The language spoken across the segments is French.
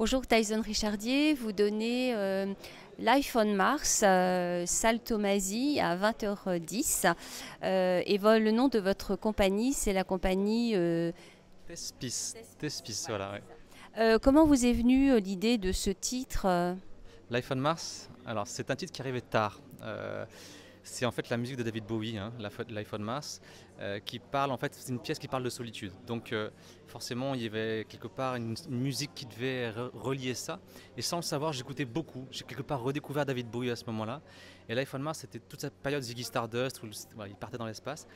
Bonjour Tyson Richardier, vous donnez Life on Mars, salle Tomasy à 20h10 le nom de votre compagnie, c'est la compagnie Thespis, voilà. Ouais. comment vous est venue l'idée de ce titre Life on Mars, alors c'est un titre qui arrivait tard. C'est en fait la musique de David Bowie, hein, Life on Mars, qui parle, en fait, c'est une pièce qui parle de solitude. Donc forcément, il y avait quelque part une musique qui devait relier ça. Et sans le savoir, j'écoutais beaucoup. J'ai quelque part redécouvert David Bowie à ce moment-là. Et Life on Mars, c'était toute cette période Ziggy Stardust où voilà, il partait dans l'espace,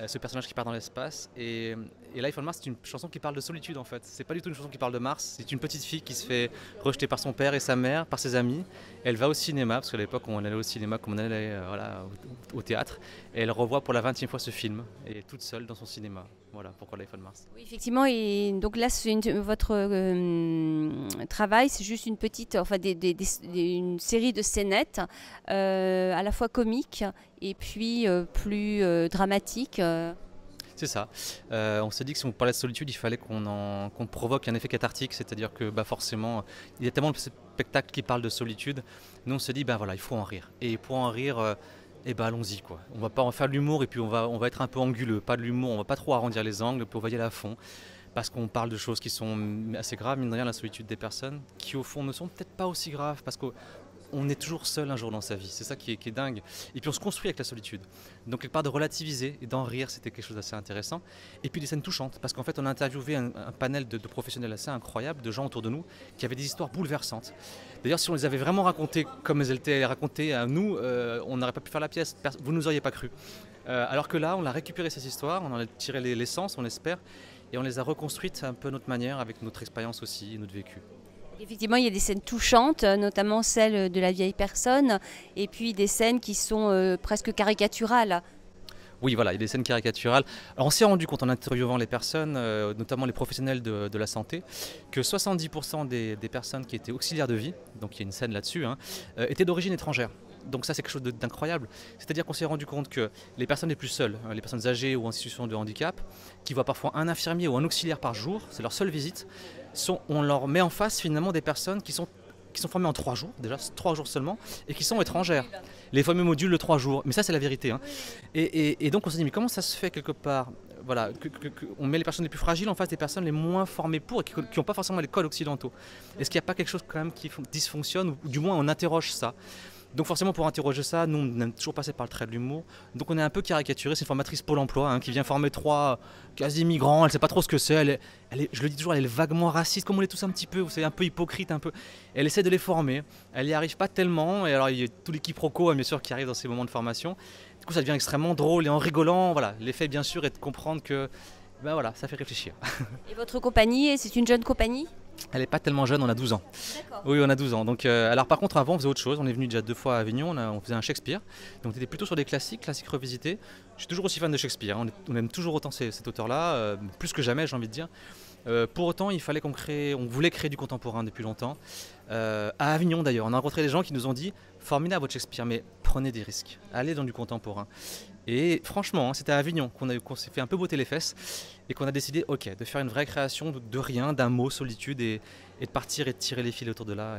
ce personnage qui part dans l'espace. Et Life on Mars, c'est une chanson qui parle de solitude en fait. C'est pas du tout une chanson qui parle de Mars. C'est une petite fille qui se fait rejeter par son père et sa mère, par ses amis. Elle va au cinéma, parce qu'à l'époque on allait au cinéma comme on allait voilà, au théâtre. Et elle revoit pour la 20e fois ce film, et toute seule dans son cinéma. Voilà pourquoi Life on Mars. Oui, effectivement, et donc là, votre travail, c'est juste une petite, enfin, une série de scénettes, à la fois comiques et puis plus dramatiques. C'est ça. On s'est dit que si on parlait de solitude, il fallait qu'on provoque un effet cathartique, c'est-à-dire que bah, forcément, il y a tellement de spectacles qui parlent de solitude. Nous, on s'est dit, bah, voilà, il faut en rire. Et pour en rire, eh ben, allons-y, quoi. On va pas en faire de l'humour et puis on va être un peu anguleux, pas de l'humour, on va pas trop arrondir les angles, puis on va y aller à fond. Parce qu'on parle de choses qui sont assez graves, mine de rien, la solitude des personnes, qui au fond ne sont peut-être pas aussi graves, parce qu'on est toujours seul un jour dans sa vie, c'est ça qui est dingue. Et puis on se construit avec la solitude. Donc quelque part de relativiser et d'en rire, c'était quelque chose d'assez intéressant. Et puis des scènes touchantes, parce qu'en fait on a interviewé un panel de professionnels assez incroyables, de gens autour de nous, qui avaient des histoires bouleversantes. D'ailleurs si on les avait vraiment racontées comme elles étaient racontées à nous, on n'aurait pas pu faire la pièce, vous ne nous auriez pas cru. Alors que là on a récupéré ces histoires, on en a tiré l'essence, on espère, et on les a reconstruites un peu à notre manière, avec notre expérience aussi et notre vécu. Effectivement, il y a des scènes touchantes, notamment celle de la vieille personne, et puis des scènes qui sont presque caricaturales. Oui, voilà, il y a des scènes caricaturales. Alors, on s'est rendu compte en interviewant les personnes, notamment les professionnels de la santé, que 70% des personnes qui étaient auxiliaires de vie, donc il y a une scène là-dessus, hein, étaient d'origine étrangère. Donc ça c'est quelque chose d'incroyable, c'est-à-dire qu'on s'est rendu compte que les personnes les plus seules, les personnes âgées ou en situation de handicap, qui voient parfois un infirmier ou un auxiliaire par jour, c'est leur seule visite, on leur met en face finalement des personnes qui sont formées en 3 jours, déjà 3 jours seulement, et qui sont étrangères. Les fameux modules de 3 jours, mais ça c'est la vérité. Hein. Et donc on s'est dit, mais comment ça se fait quelque part voilà, on met les personnes les plus fragiles en face des personnes les moins formées pour et qui n'ont pas forcément les codes occidentaux. Est-ce qu'il n'y a pas quelque chose quand même qui dysfonctionne, ou du moins on interroge ça? Donc forcément pour interroger ça, nous on aime toujours passer par le trait de l'humour. Donc on est un peu caricaturé, c'est une formatrice Pôle emploi hein, qui vient former 3 quasi-migrants, elle ne sait pas trop ce que c'est, je le dis toujours, elle est vaguement raciste, comme on l'est tous un petit peu, vous savez, un peu hypocrite un peu. Elle essaie de les former, elle n'y arrive pas tellement, et alors il y a tous les quiproquos bien sûr qui arrivent dans ces moments de formation. Du coup ça devient extrêmement drôle et en rigolant, voilà, l'effet bien sûr est de comprendre que ben voilà, ça fait réfléchir. Et votre compagnie, c'est une jeune compagnie? Elle n'est pas tellement jeune, on a 12 ans. D'accord. Oui, on a 12 ans. Donc, alors par contre, avant, on faisait autre chose. On est venu déjà 2 fois à Avignon, on faisait un Shakespeare. Donc on était plutôt sur des classiques revisités. Je suis toujours aussi fan de Shakespeare, hein. On aime toujours autant cet auteur-là, plus que jamais, j'ai envie de dire. Pour autant, il fallait on voulait créer du contemporain depuis longtemps. À Avignon d'ailleurs, on a rencontré des gens qui nous ont dit formidable votre Shakespeare, mais prenez des risques, allez dans du contemporain. Et franchement, hein, c'était à Avignon qu'on s'est fait un peu botter les fesses et qu'on a décidé, ok, de faire une vraie création de rien, d'un mot, solitude, et de partir et de tirer les fils autour de là.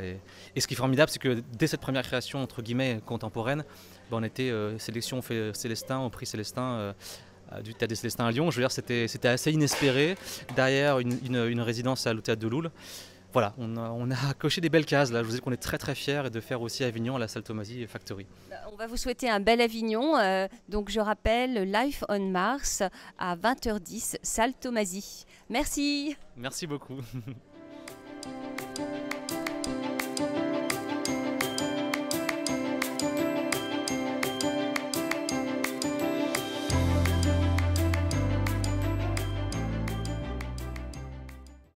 Et ce qui est formidable, c'est que dès cette première création entre guillemets contemporaine, ben, on était sélection Célestin au prix Célestin. Du Théâtre des Célestins à Lyon, je veux dire, c'était assez inespéré, derrière une résidence à l'Hôtel de Loul. Voilà, on a coché des belles cases là, je vous dis qu'on est très très fiers et de faire aussi à Avignon à la salle Tomasy Factory. On va vous souhaiter un bel Avignon. Donc je rappelle, Life on Mars à 20h10, salle Tomasy. Merci. Merci beaucoup.